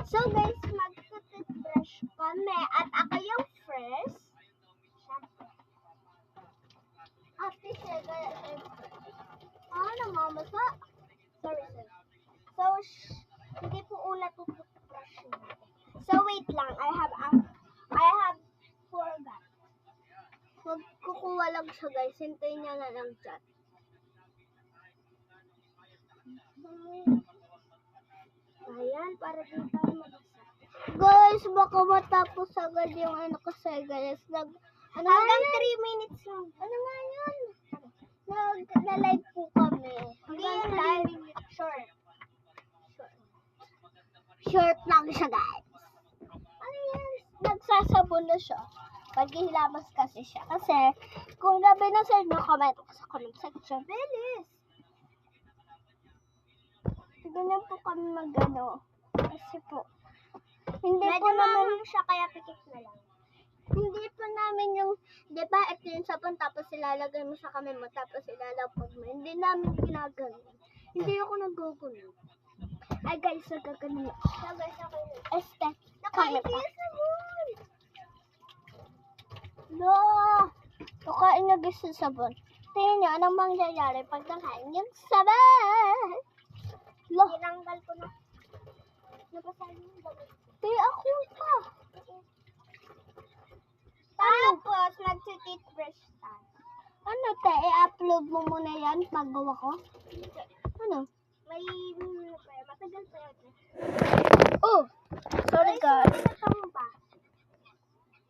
So guys, mag-toothbrush kami at ako yung first. Ate siya, namamasa. Sorry, sir. So, hindi po una toothbrush natin. So, wait lang. I have forgot. Magkukuha lang siya, guys. Hintayin niya na lang dyan. Ayan, para din tayo mag-isa. Guys, baka matapos agad yung ano kasi, guys. Hanggang 3 minutes lang. Ano nga yun? Nag-live po kami. Hindi yung live. Short. Short lang siya, guys. Ano yan? Nagsasabon na siya. Paghihilamas kasi siya. Kasi, kung gabi na sir, no-comment ko sa comment section. Bilis! Ganyan po kami mag-ano. Kasi po, hindi medyo po naman siya kaya pikit na lang. Hindi po namin yung, di ba, ito yung sabon, tapos ilalagay mo sa kamay mo, tapos ilalapag mo. Hindi namin ginagano. Hindi ako nag-gugulo. Ay guys, nagkagano. So guys, ako yun. Este, nakain ko yung sabon. No! Nakain na guys yung sabon. Tingnan nyo, anong mangyayari pag nakain yung sabon? Tinanggal ko na. Nabasahin yung damit. Ako pa. Tapos, mag-toothbrush tayo. Ano, i-upload mo muna yan pag gawa ko? Ano? May, matagal pa yun. Oh! Sorry guys.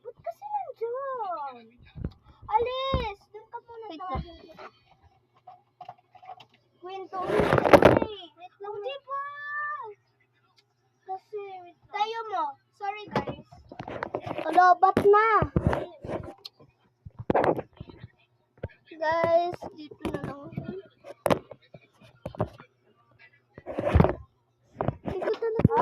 Ba't kasi nandiyan? Alis! Doon ka muna tawagin kita. Kwento. Wait lang. Hindi pa! Kasi, tayo mo. Sorry guys. Kalobat na. Guys, dito na lang. Dito talaga.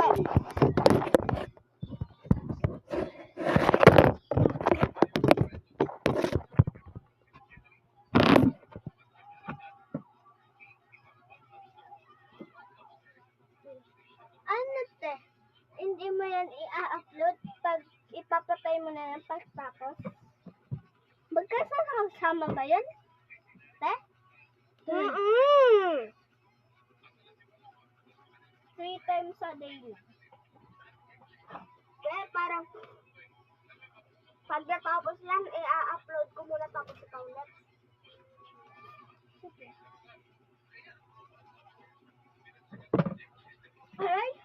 Ano te? Hindi mo yan i-upload pag ipapatay mo na ng pagtapos? Magkasama ba yan? Te? 3 times a day lang. Kaya parang pagkatapos yan, i-upload ko muna tapos ikaw ulit. Sige. Alright?